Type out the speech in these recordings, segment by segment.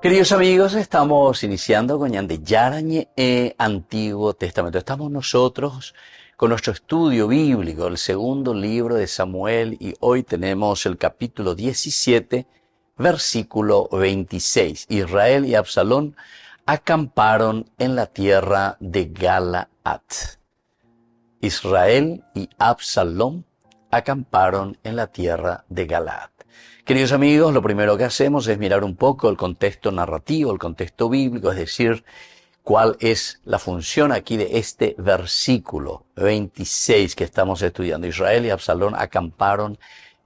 Queridos amigos, estamos iniciando con Yarañe Antiguo Testamento. Estamos nosotros con nuestro estudio bíblico, el segundo libro de Samuel, y hoy tenemos el capítulo 17, versículo 26. Israel y Absalón acamparon en la tierra de Galaad. Israel y Absalón acamparon en la tierra de Galaad. Queridos amigos, lo primero que hacemos es mirar un poco el contexto narrativo, el contexto bíblico, es decir, cuál es la función aquí de este versículo 26 que estamos estudiando. Israel y Absalón acamparon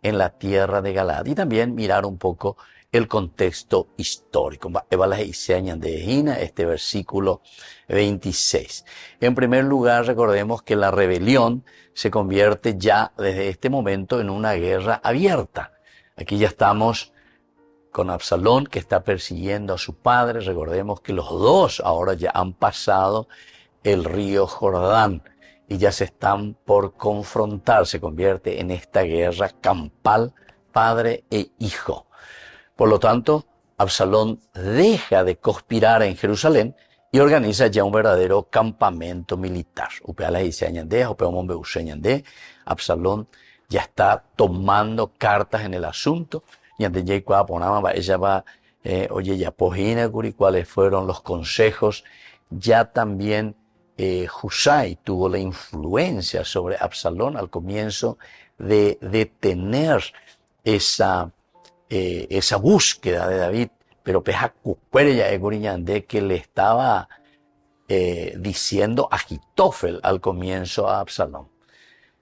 en la tierra de Galaad. Y también mirar un poco el contexto histórico. Este versículo 26. En primer lugar, recordemos que la rebelión se convierte ya desde este momento en una guerra abierta. Aquí ya estamos con Absalón, que está persiguiendo a su padre. Recordemos que los dos ahora ya han pasado el río Jordán y ya se están por confrontar. Se convierte en esta guerra campal, padre e hijo. Por lo tanto, Absalón deja de conspirar en Jerusalén y organiza ya un verdadero campamento militar. Absalón ya está tomando cartas en el asunto. Cuáles fueron los consejos. Ya también Husai tuvo la influencia sobre Absalón al comienzo de detener esa búsqueda de David, pero que le estaba diciendo Agitofel al comienzo a Absalón.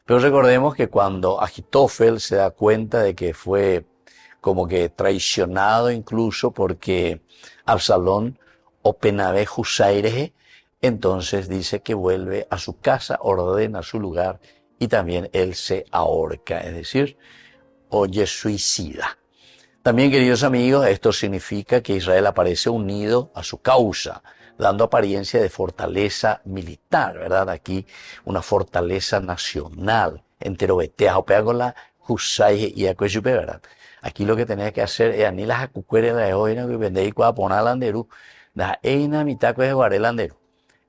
Pero recordemos que cuando Agitofel se da cuenta de que fue como que traicionado incluso porque Absalón openave Husaireje, entonces dice que vuelve a su casa, ordena su lugar y también él se ahorca, es decir, oye suicida. También, queridos amigos, esto significa que Israel aparece unido a su causa, dando apariencia de fortaleza militar, ¿verdad? Aquí una fortaleza nacional, enterobetea, opeagola, Husai y Acueyupe, ¿verdad? Aquí lo que tenía que hacer es anilas a cucuere la de hoy, que vende y cuaponar landeru, da eina mitaco de guarelanderu.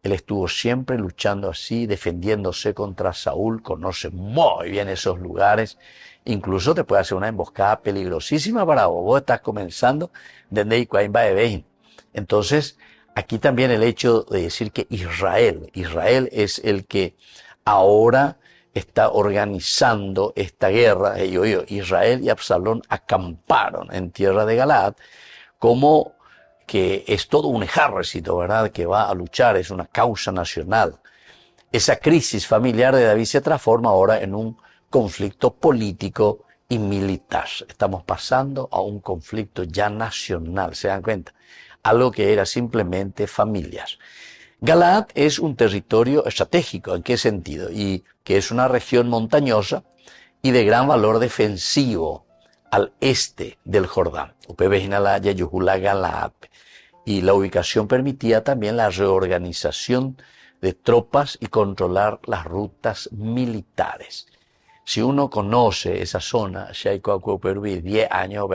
Él estuvo siempre luchando así, defendiéndose contra Saúl, conoce muy bien esos lugares. Incluso te puede hacer una emboscada peligrosísima para vos. Vos estás comenzando desde Icuaimba de Bejín. Entonces, aquí también el hecho de decir que Israel es el que ahora está organizando esta guerra. Israel y Absalón acamparon en tierra de Galaad como que es todo un ejército, ¿verdad?, que va a luchar, es una causa nacional. Esa crisis familiar de David se transforma ahora en un conflicto político y militar. Estamos pasando a un conflicto ya nacional, ¿se dan cuenta? Algo que era simplemente familiar. Galaad es un territorio estratégico, ¿en qué sentido? Y que es una región montañosa y de gran valor defensivo al este del Jordán. Y la ubicación permitía también la reorganización de tropas y controlar las rutas militares. Si uno conoce esa zona, 10 años,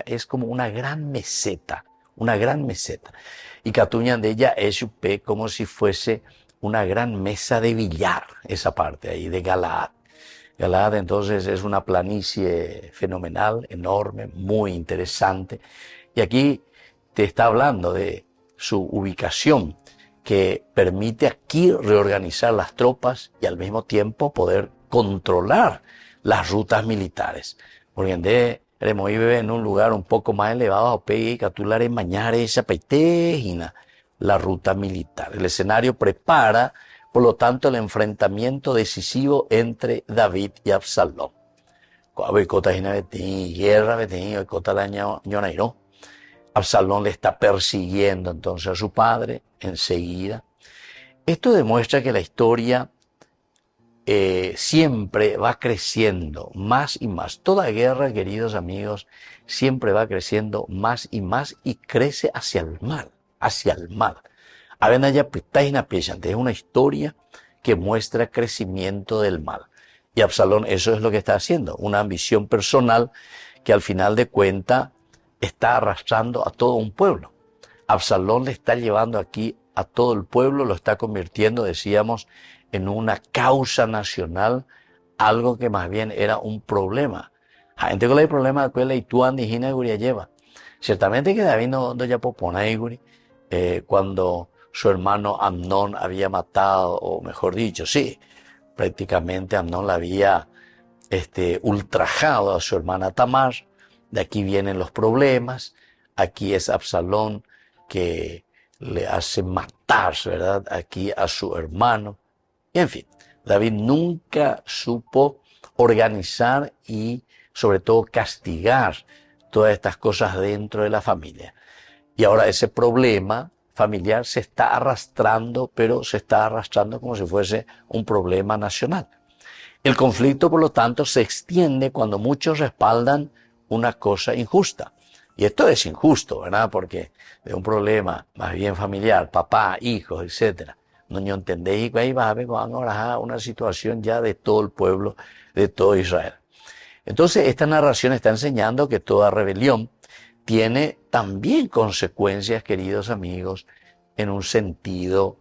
es como una gran meseta, Y Catuñan de ella es como si fuese una gran mesa de billar, esa parte ahí de Galaad. Galaad entonces es una planicie fenomenal, enorme, muy interesante. Y aquí te está hablando de su ubicación, que permite aquí reorganizar las tropas y al mismo tiempo poder controlar las rutas militares. Porque vive en un lugar un poco más elevado, la ruta militar. El escenario prepara, por lo tanto, el enfrentamiento decisivo entre David y Absalón. Absalón le está persiguiendo entonces a su padre enseguida. Esto demuestra que la historia siempre va creciendo más y más. Toda guerra, queridos amigos, siempre va creciendo más y crece hacia el mal, Es una historia que muestra crecimiento del mal. Y Absalón eso es lo que está haciendo, una ambición personal que al final de cuentas está arrastrando a todo un pueblo. Absalón le está llevando aquí a todo el pueblo, lo está convirtiendo, decíamos, en una causa nacional, algo que más bien era un problema. Gente con el problema de que tú andijina y lleva. Ciertamente que David no ya popona cuando su hermano Amnón había matado, o mejor dicho, sí, prácticamente Amnón la había ultrajado a su hermana Tamar. De aquí vienen los problemas. Aquí es Absalón que le hace matar, ¿verdad?, aquí a su hermano. Y en fin, David nunca supo organizar y sobre todo castigar todas estas cosas dentro de la familia. Y ahora ese problema familiar se está arrastrando, pero se está arrastrando como si fuese un problema nacional. El conflicto, por lo tanto, se extiende cuando muchos respaldan una cosa injusta. Y esto es injusto, ¿verdad? Porque de un problema más bien familiar, papá, hijos, etcétera, no entendéis que ahí va a haber una situación ya de todo el pueblo, de todo Israel. Entonces, esta narración está enseñando que toda rebelión tiene también consecuencias, queridos amigos, en un sentido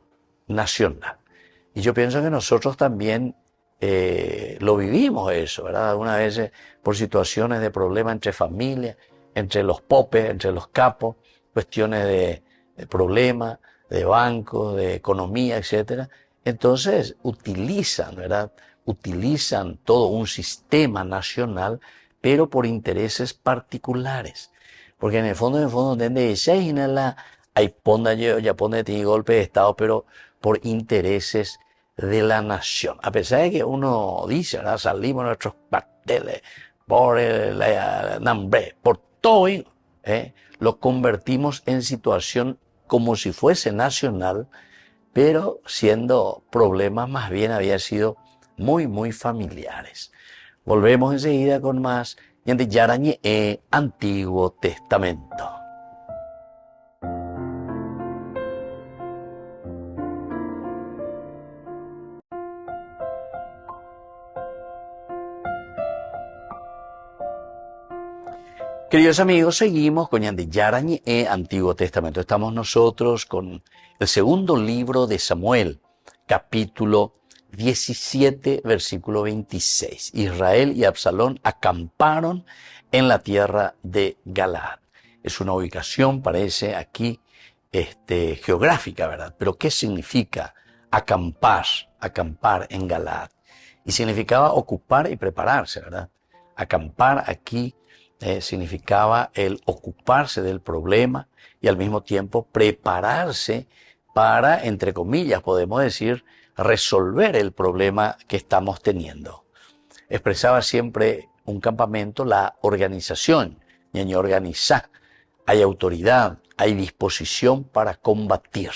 nacional. Y yo pienso que nosotros también lo vivimos eso, ¿verdad? Algunas veces por situaciones de problemas entre familias, entre los popes, entre los capos, cuestiones de problemas, de bancos, de economía, etcétera. Entonces utilizan, ¿verdad? Utilizan todo un sistema nacional, pero por intereses particulares. Porque en el fondo, donde hay ponda yo, ya pone tiene golpe de Estado, pero por intereses de la nación. A pesar de que uno dice, ¿verdad?, salimos nuestros carteles por el hambre, por todo, lo convertimos en situación como si fuese nacional, pero siendo problemas más bien había sido muy, muy familiares. Volvemos enseguida con más de Yarañe Antiguo Testamento. Queridos amigos, seguimos con Yarañe Antiguo Testamento. Estamos nosotros con el segundo libro de Samuel, capítulo 17, versículo 26. Israel y Absalón acamparon en la tierra de Galaad. Es una ubicación, parece aquí, geográfica, ¿verdad? Pero ¿qué significa acampar? Acampar en Galaad. Y significaba ocupar y prepararse, ¿verdad? Acampar aquí significaba el ocuparse del problema y al mismo tiempo prepararse para, entre comillas, podemos decir, resolver el problema que estamos teniendo. Expresaba siempre un campamento la organización, ñaño organiza, hay autoridad, hay disposición para combatir.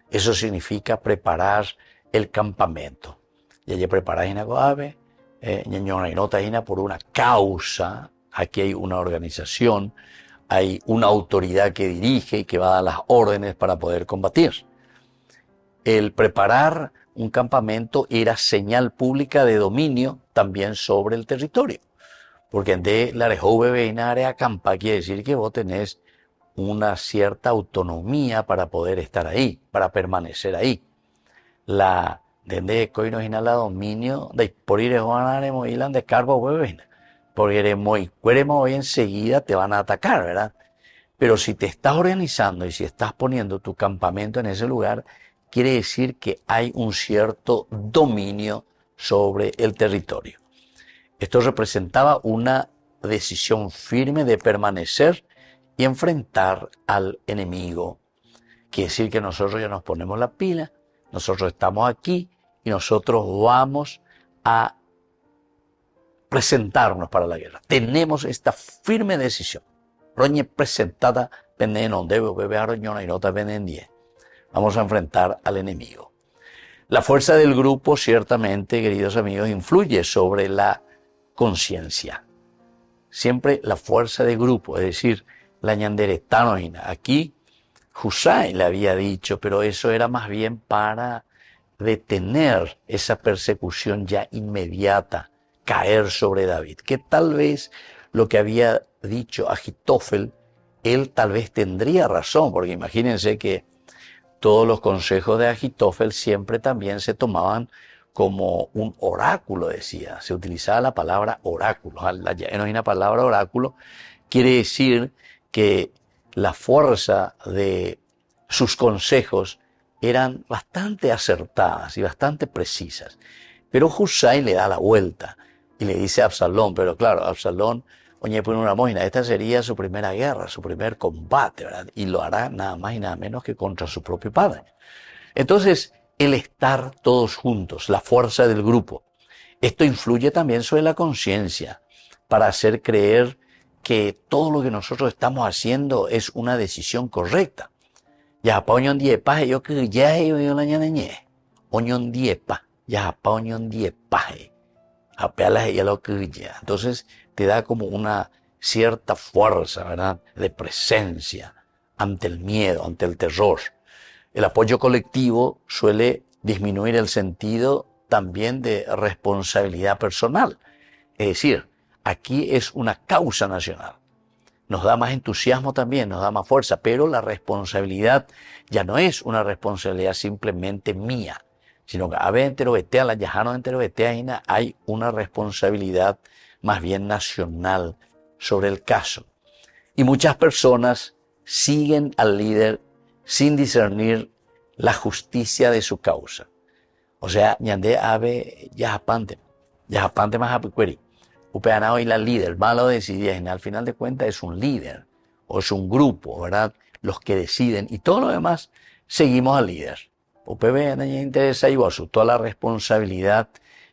Eso significa preparar el campamento. Y allí preparar una cosa, ñaño nota por una causa. Aquí hay una organización, hay una autoridad que dirige y que va a dar las órdenes para poder combatir. El preparar un campamento era señal pública de dominio también sobre el territorio. Porque de la área acampa quiere decir que vos tenés una cierta autonomía para poder estar ahí, para permanecer ahí. La de coino la dominio de por ir a de carbo bebena. Porque hoy enseguida te van a atacar, ¿verdad? Pero si te estás organizando y si estás poniendo tu campamento en ese lugar, quiere decir que hay un cierto dominio sobre el territorio. Esto representaba una decisión firme de permanecer y enfrentar al enemigo. Quiere decir que nosotros ya nos ponemos la pila, nosotros estamos aquí y nosotros vamos a presentarnos para la guerra. Tenemos esta firme decisión. Roñe presentada peneno debe beber roñona y nota penendie. Vamos a enfrentar al enemigo. La fuerza del grupo, ciertamente, queridos amigos, influye sobre la conciencia. Siempre la fuerza del grupo, es decir, la ñanderetanoina. Aquí Husay le había dicho, pero eso era más bien para detener esa persecución ya inmediata, caer sobre David, que tal vez lo que había dicho Ahitofel él tal vez tendría razón, porque imagínense que todos los consejos de Agitofel siempre también se tomaban como un oráculo, decía. Se utilizaba la palabra oráculo. En una palabra oráculo quiere decir que la fuerza de sus consejos eran bastante acertadas y bastante precisas. Pero Husay le da la vuelta y le dice a Absalón, pero claro, Absalón, oye, pues una moina, esta sería su primera guerra, su primer combate, ¿verdad? Y lo hará nada más y nada menos que contra su propio padre. Entonces, el estar todos juntos, la fuerza del grupo, esto influye también sobre la conciencia para hacer creer que todo lo que nosotros estamos haciendo es una decisión correcta. Ya pa oñon diepa, yo que ya yo la ñaneñe. Oñon diepa, ya pa oñon diepa. Apelas y lo que ya. Entonces te da como una cierta fuerza, ¿verdad? De presencia ante el miedo, ante el terror. El apoyo colectivo suele disminuir el sentido también de responsabilidad personal. Es decir, aquí es una causa nacional. Nos da más entusiasmo también, nos da más fuerza, pero la responsabilidad ya no es una responsabilidad simplemente mía, sino que a ver enterobetea, la yajano enterobetea, hay una responsabilidad más bien nacional sobre el caso. Y muchas personas siguen al líder sin discernir la justicia de su causa. O sea, ñande ave yajapante más apicueri. Upeana hoy la líder, malo decidía, y al final de cuentas es un líder, o es un grupo, ¿verdad? Los que deciden, y todo lo demás seguimos al líder. UPB no interesa y toda la responsabilidad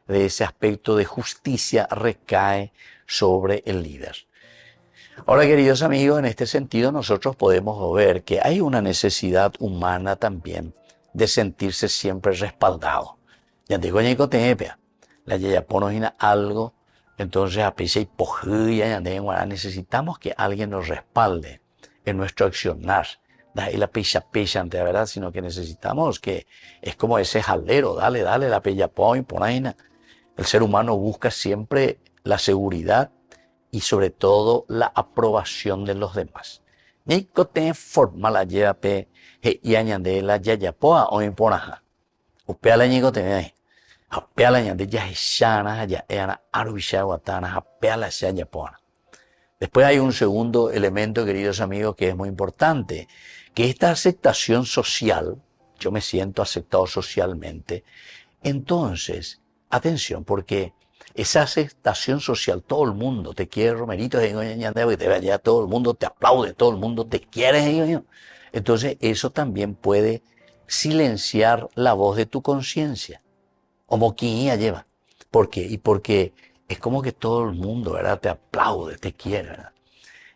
de ese aspecto de justicia recae sobre el líder. Ahora, queridos amigos, en este sentido nosotros podemos ver que hay una necesidad humana también de sentirse siempre respaldado. Ya digo, la yayaponosina algo, entonces apisa y pojuya, necesitamos que alguien nos respalde en nuestro accionar. Y la pilla ante la verdad, sino que necesitamos que es como ese jalero, dale, la pilla por ahí. El ser humano busca siempre la seguridad y sobre todo la aprobación de los demás. Nico te forma la lleva pe y añade la yayapoa o imporaja. Upea la ñico te apea la ñande ya hechana ya era arubisha guatana apea la yayapoa. Después hay un segundo elemento, queridos amigos, que es muy importante, que esta aceptación social, yo me siento aceptado socialmente, entonces, atención, porque esa aceptación social, todo el mundo te quiere, Romerito, que te vaya, todo el mundo te aplaude, todo el mundo te quiere. Entonces, eso también puede silenciar la voz de tu conciencia. Como quien lleva. ¿Por qué? Y porque es como que todo el mundo, ¿verdad? Te aplaude, te quiere, ¿verdad?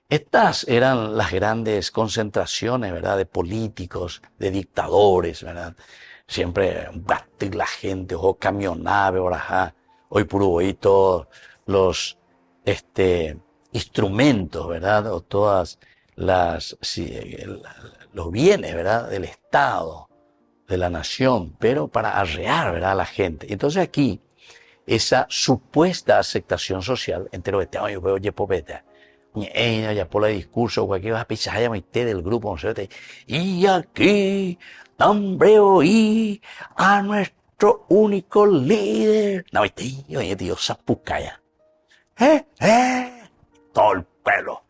Estas eran las grandes concentraciones, ¿verdad? De políticos, de dictadores, ¿verdad? Siempre batir la gente, o camionave, orajá. Hoy puro hoy todos los instrumentos, ¿verdad? O todas los bienes, ¿verdad? Del Estado, de la nación, pero para arrear, ¿verdad? A la gente. Entonces aquí, esa supuesta aceptación social, entero de yo veo yepopeta, ya por el discurso, cualquier cosa, pisaya, del grupo, no sé, y aquí, nombre oí a nuestro único líder. No, oye, tío, zapucaya. Todo el pelo.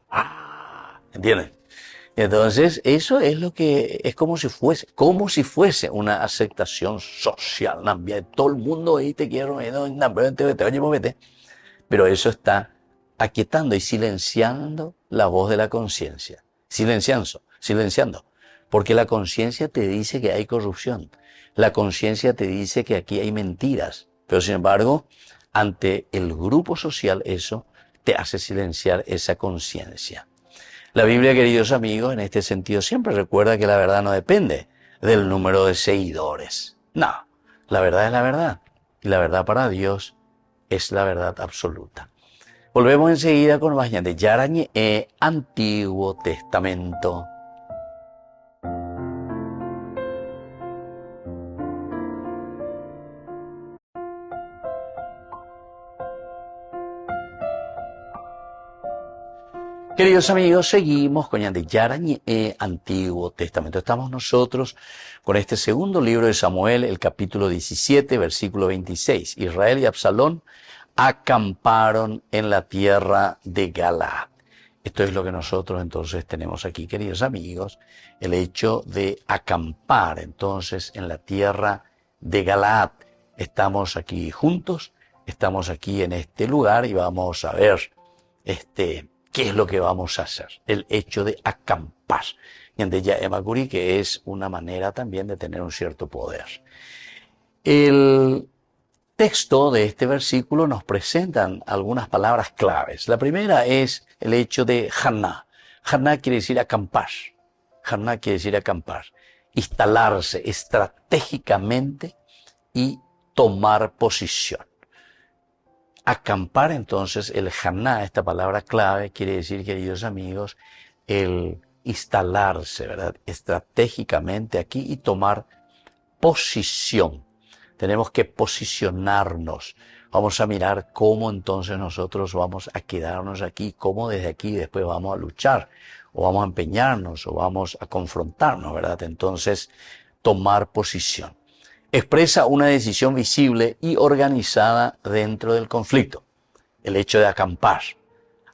¿Entiendes? Entonces, eso es lo que es como si fuese una aceptación social. Todo el mundo ahí te quiero, pero eso está aquietando y silenciando la voz de la conciencia. Silenciando. Porque la conciencia te dice que hay corrupción. La conciencia te dice que aquí hay mentiras. Pero sin embargo, ante el grupo social, eso te hace silenciar esa conciencia. La Biblia, queridos amigos, en este sentido siempre recuerda que la verdad no depende del número de seguidores. No, la verdad es la verdad. Y la verdad para Dios es la verdad absoluta. Volvemos enseguida con más de Yarañe Antiguo Testamento. Queridos amigos, seguimos con Yara Antiguo Testamento. Estamos nosotros con este segundo libro de Samuel, el capítulo 17, versículo 26. Israel y Absalón acamparon en la tierra de Galaad. Esto es lo que nosotros entonces tenemos aquí, queridos amigos, el hecho de acampar entonces en la tierra de Galaad. Estamos aquí juntos, estamos aquí en este lugar y vamos a ver ¿qué es lo que vamos a hacer? El hecho de acampar. Y en ella Emaguri, que es una manera también de tener un cierto poder. El texto de este versículo nos presentan algunas palabras claves. La primera es el hecho de Haná. Haná quiere decir acampar. Haná quiere decir acampar. Instalarse estratégicamente y tomar posición. Acampar, entonces, el Haná, esta palabra clave, quiere decir, queridos amigos, el instalarse, ¿verdad? Estratégicamente aquí y tomar posición. Tenemos que posicionarnos. Vamos a mirar cómo entonces nosotros vamos a quedarnos aquí, cómo desde aquí después vamos a luchar, o vamos a empeñarnos, o vamos a confrontarnos, ¿verdad? Entonces, tomar posición. Expresa una decisión visible y organizada dentro del conflicto. El hecho de acampar.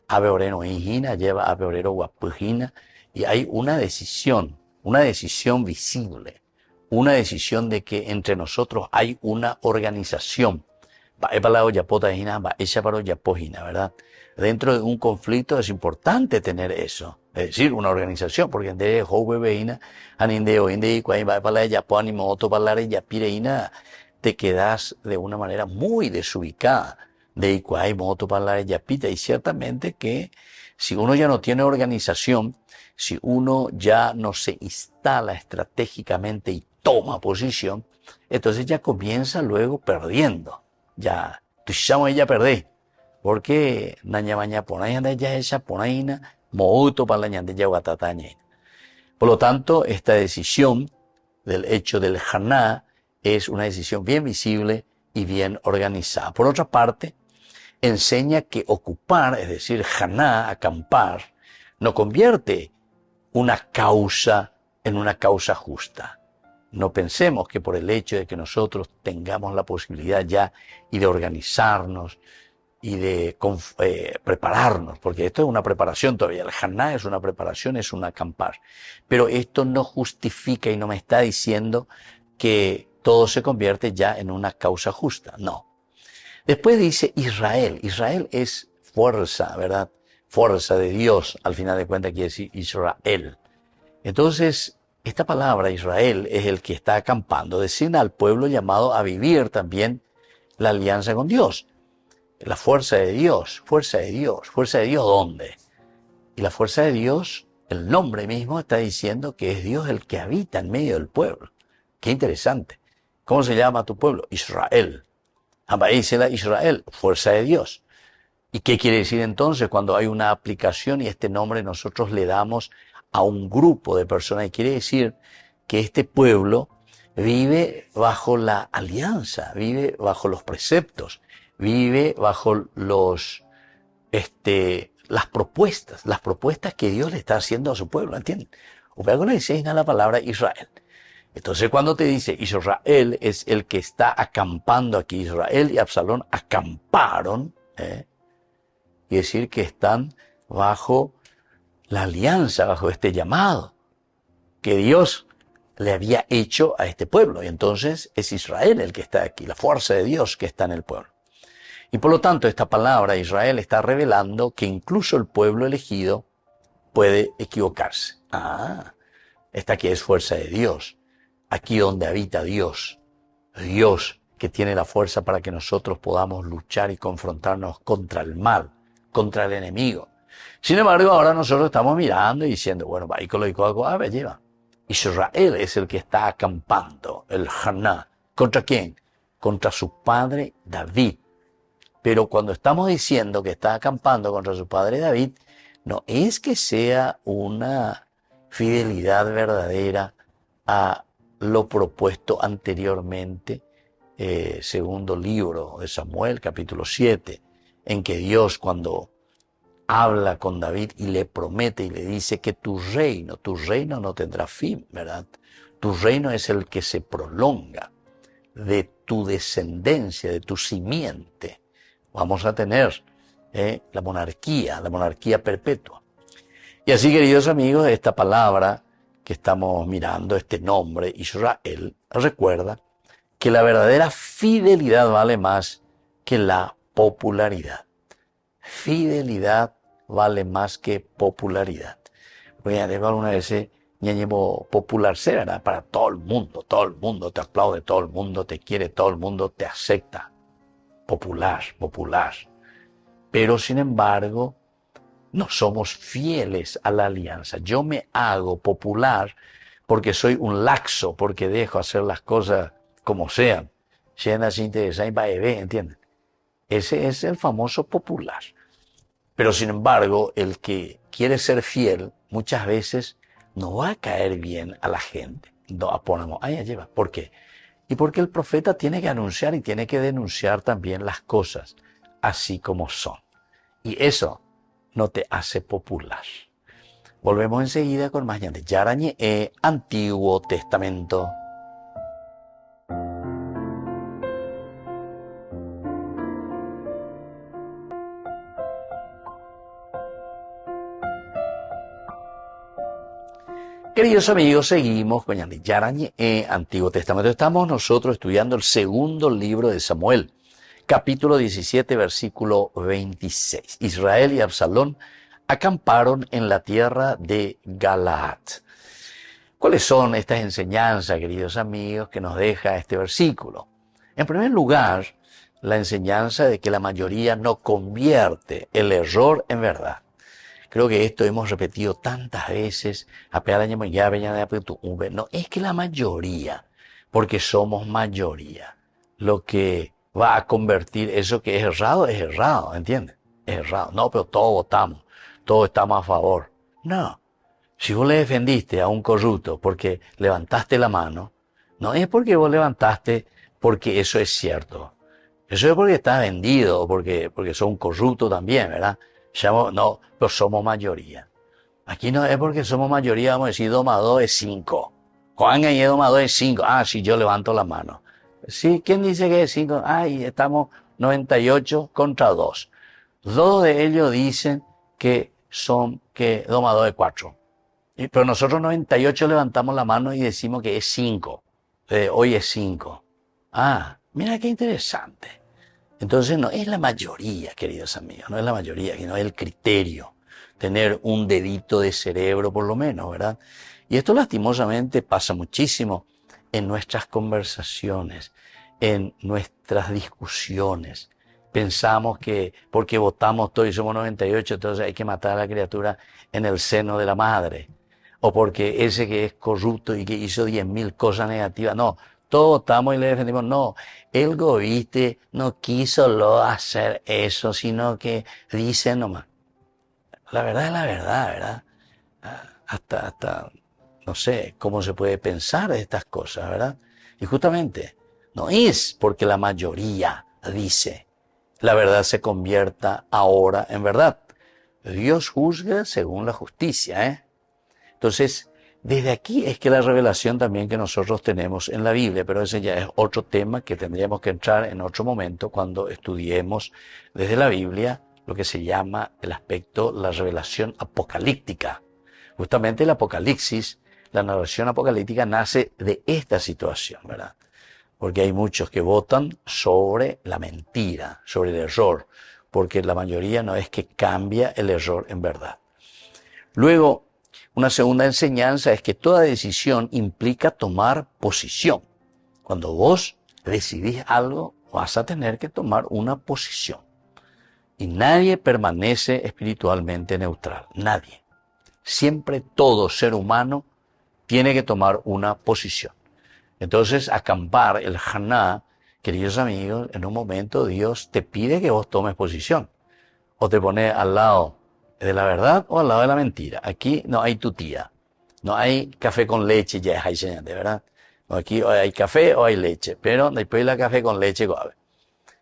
Abeoreno Hina lleva Abeorero Guapujina y hay una decisión visible, una decisión de que entre nosotros hay una organización. ¿Verdad? Dentro de un conflicto es importante tener eso. Es decir, una organización, porque te quedas de una manera muy desubicada. Y ciertamente que si uno ya no tiene organización, si uno ya no se instala estratégicamente y toma posición, entonces ya comienza luego perdiendo. Ya, tú ya perdí. Porque por lo tanto, esta decisión del hecho del Haná es una decisión bien visible y bien organizada. Por otra parte, enseña que ocupar, es decir, Haná, acampar, no convierte una causa en una causa justa. No pensemos que por el hecho de que nosotros tengamos la posibilidad ya y de organizarnos y de prepararnos, porque esto es una preparación todavía. El Haná es una preparación, es un acampar. Pero esto no justifica y no me está diciendo que todo se convierte ya en una causa justa. No. Después dice Israel. Israel es fuerza, ¿verdad? Fuerza de Dios, al final de cuentas quiere decir Israel. Entonces, esta palabra Israel es el que está acampando, designa al pueblo llamado a vivir también la alianza con Dios. La fuerza de Dios, fuerza de Dios. ¿Fuerza de Dios dónde? Y la fuerza de Dios, el nombre mismo está diciendo que es Dios el que habita en medio del pueblo. Qué interesante. ¿Cómo se llama tu pueblo? Israel. Amaísela Israel, fuerza de Dios. ¿Y qué quiere decir entonces cuando hay una aplicación y este nombre nosotros le damos a un grupo de personas? Y quiere decir que este pueblo vive bajo la alianza, vive bajo los preceptos, vive bajo las propuestas que Dios le está haciendo a su pueblo, ¿entienden? Luego le dice la palabra Israel. Entonces cuando te dice Israel es el que está acampando aquí, Israel y Absalón acamparon, y decir que están bajo la alianza, bajo este llamado que Dios le había hecho a este pueblo. Y entonces es Israel el que está aquí, la fuerza de Dios que está en el pueblo. Y por lo tanto esta palabra Israel está revelando que incluso el pueblo elegido puede equivocarse. Esta aquí es fuerza de Dios. Aquí donde habita Dios. Dios que tiene la fuerza para que nosotros podamos luchar y confrontarnos contra el mal, contra el enemigo. Sin embargo, ahora nosotros estamos mirando y diciendo, bueno, lleva. Israel es el que está acampando, el Haná. ¿Contra quién? Contra su padre David. Pero cuando estamos diciendo que está acampando contra su padre David, no es que sea una fidelidad verdadera a lo propuesto anteriormente, segundo libro de Samuel, capítulo 7, en que Dios cuando habla con David y le promete y le dice que tu reino no tendrá fin, ¿verdad? Tu reino es el que se prolonga, de tu descendencia, de tu simiente. Vamos a tener la monarquía perpetua. Y así, queridos amigos, esta palabra que estamos mirando, este nombre, Israel, recuerda que la verdadera fidelidad vale más que la popularidad. Fidelidad vale más que popularidad. Porque alguna vez ñañemo popular ¿verdad? Para todo el mundo te aplaude, todo el mundo te quiere, todo el mundo te acepta. Popular. Pero sin embargo, no somos fieles a la alianza. Yo me hago popular porque soy un laxo, porque dejo hacer las cosas como sean. ¿Entienden? Ese es el famoso popular. Pero sin embargo, el que quiere ser fiel muchas veces no va a caer bien a la gente. ¿Por qué? Y porque el profeta tiene que anunciar y tiene que denunciar también las cosas así como son. Y eso no te hace popular. Volvemos enseguida con más de Yarañe, Antiguo Testamento. Queridos amigos, seguimos con Yarañe, Antiguo Testamento. Estamos nosotros estudiando el segundo libro de Samuel, capítulo 17, versículo 26. Israel y Absalón acamparon en la tierra de Galaad. ¿Cuáles son estas enseñanzas, queridos amigos, que nos deja este versículo? En primer lugar, la enseñanza de que la mayoría no convierte el error en verdad. Creo que esto hemos repetido tantas veces. No es que la mayoría, porque somos mayoría, lo que va a convertir eso que es errado, ¿entiendes? Es errado. No, pero todos votamos, todos estamos a favor. No. Si vos le defendiste a un corrupto porque levantaste la mano, no es porque vos levantaste porque eso es cierto. Eso es porque estás vendido o porque sos un corrupto también, ¿verdad? No, pero somos mayoría. Aquí no es porque somos mayoría, vamos a decir 2 más 2 es 5. Juan y 2 más 2 es 5. Ah, si yo levanto la mano. Sí, ¿quién dice que es 5? Ay, estamos 98 contra 2. 2 de ellos dicen que 2 más 2 es 4. Pero nosotros 98 levantamos la mano y decimos que es 5. Hoy es 5. Ah, mira qué interesante. Entonces no es la mayoría, queridos amigos, no es la mayoría, sino el criterio. Tener un dedito de cerebro por lo menos, ¿verdad? Y esto lastimosamente pasa muchísimo en nuestras conversaciones, en nuestras discusiones. Pensamos que porque votamos todos y somos 98, entonces hay que matar a la criatura en el seno de la madre. O porque ese que es corrupto y que hizo 10.000 cosas negativas. No, todos votamos y le defendimos. No, el gobiste no quiso hacer eso, sino que dice nomás. La verdad es la verdad, ¿verdad? Hasta no sé cómo se puede pensar de estas cosas, ¿verdad? Y justamente, no es porque la mayoría dice, la verdad se convierta ahora en verdad. Dios juzga según la justicia, ¿eh? Entonces, desde aquí es que la revelación también que nosotros tenemos en la Biblia, pero ese ya es otro tema que tendríamos que entrar en otro momento cuando estudiemos desde la Biblia lo que se llama el aspecto, la revelación apocalíptica. Justamente el Apocalipsis, la narración apocalíptica nace de esta situación, ¿verdad? Porque hay muchos que votan sobre la mentira, sobre el error, porque la mayoría no es que cambia el error en verdad. Luego, una segunda enseñanza es que toda decisión implica tomar posición. Cuando vos decidís algo, vas a tener que tomar una posición. Y nadie permanece espiritualmente neutral, nadie. Siempre todo ser humano tiene que tomar una posición. Entonces, acampar, el Haná, queridos amigos, en un momento Dios te pide que vos tomes posición. O te pones al lado de la verdad o al lado de la mentira. Aquí no hay tutía. No hay café con leche, ya es ahí, de verdad. No, aquí hay café o hay leche, pero después la café con leche,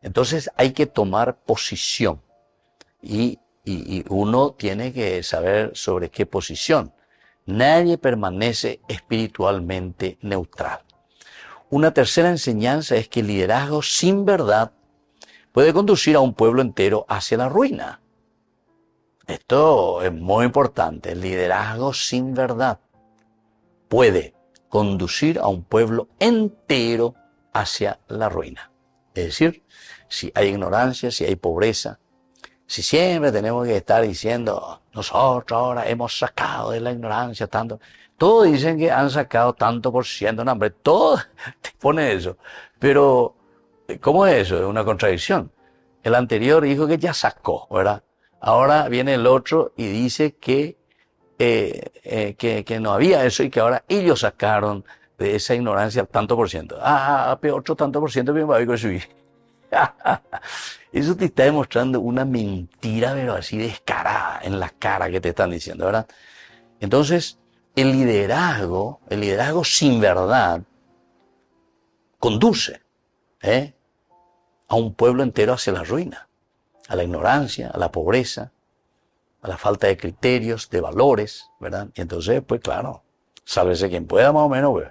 entonces hay que tomar posición. Y y uno tiene que saber sobre qué posición. Nadie permanece espiritualmente neutral. Una tercera enseñanza es que el liderazgo sin verdad puede conducir a un pueblo entero hacia la ruina. Esto es muy importante. El liderazgo sin verdad puede conducir a un pueblo entero hacia la ruina. Es decir, si hay ignorancia, si hay pobreza, si siempre tenemos que estar diciendo, nosotros ahora hemos sacado de la ignorancia tanto. Todos dicen que han sacado tanto por ciento, no, hombre, todo te pone eso. Pero, ¿cómo es eso? Es una contradicción. El anterior dijo que ya sacó, ¿verdad? Ahora viene el otro y dice que no había eso y que ahora ellos sacaron de esa ignorancia tanto por ciento. Otro tanto por ciento bien va a subir. Eso te está demostrando una mentira, pero así descarada en la cara que te están diciendo, ¿verdad? Entonces, el liderazgo sin verdad conduce a un pueblo entero hacia la ruina, a la ignorancia, a la pobreza, a la falta de criterios, de valores, ¿verdad? Y entonces, pues claro, sálvese quien pueda más o menos, pues.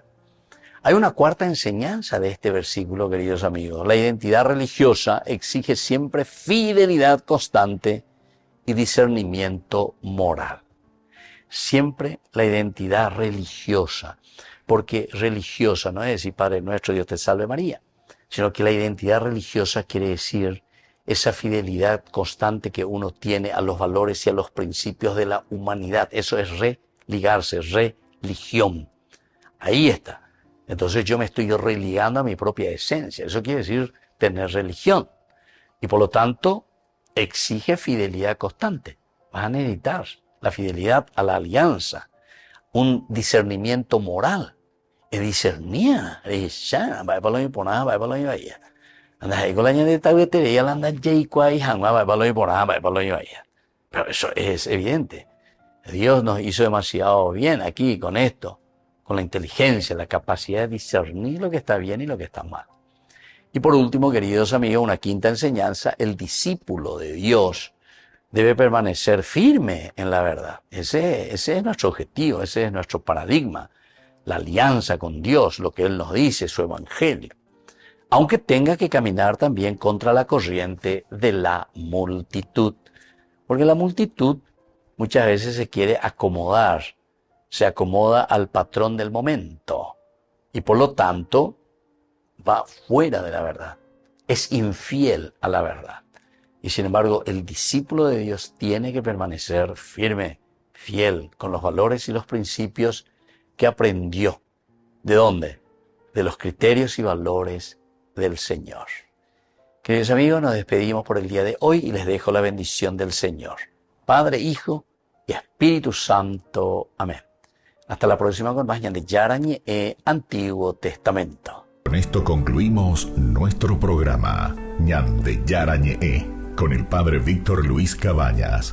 Hay una cuarta enseñanza de este versículo, queridos amigos. La identidad religiosa exige siempre fidelidad constante y discernimiento moral. Siempre la identidad religiosa, porque religiosa no es decir Padre nuestro, Dios te salve María, sino que la identidad religiosa quiere decir esa fidelidad constante que uno tiene a los valores y a los principios de la humanidad. Eso es religarse, religión. Ahí está. Entonces yo me estoy religando a mi propia esencia. Eso quiere decir tener religión. Y por lo tanto, exige fidelidad constante. Vas a necesitar la fidelidad a la alianza. Un discernimiento moral. Es discernir. Va para lo imponado, va para lo imponado. Andas ahí con la ña de tabuetería, la andas jaycuay, va para lo imponado, va para lo imponado. Pero eso es evidente. Dios nos hizo demasiado bien aquí con esto. Con la inteligencia, la capacidad de discernir lo que está bien y lo que está mal. Y por último, queridos amigos, una quinta enseñanza, el discípulo de Dios debe permanecer firme en la verdad. Ese es nuestro objetivo, ese es nuestro paradigma, la alianza con Dios, lo que Él nos dice, su evangelio. Aunque tenga que caminar también contra la corriente de la multitud, porque la multitud muchas veces se quiere acomodar, se acomoda al patrón del momento y por lo tanto va fuera de la verdad, es infiel a la verdad. Y sin embargo, el discípulo de Dios tiene que permanecer firme, fiel, con los valores y los principios que aprendió. ¿De dónde? De los criterios y valores del Señor. Queridos amigos, nos despedimos por el día de hoy y les dejo la bendición del Señor. Padre, Hijo y Espíritu Santo. Amén. Hasta la próxima con más de Yarañe Antiguo Testamento. Con esto concluimos nuestro programa Ñande Yarañe con el Padre Víctor Luis Cabañas.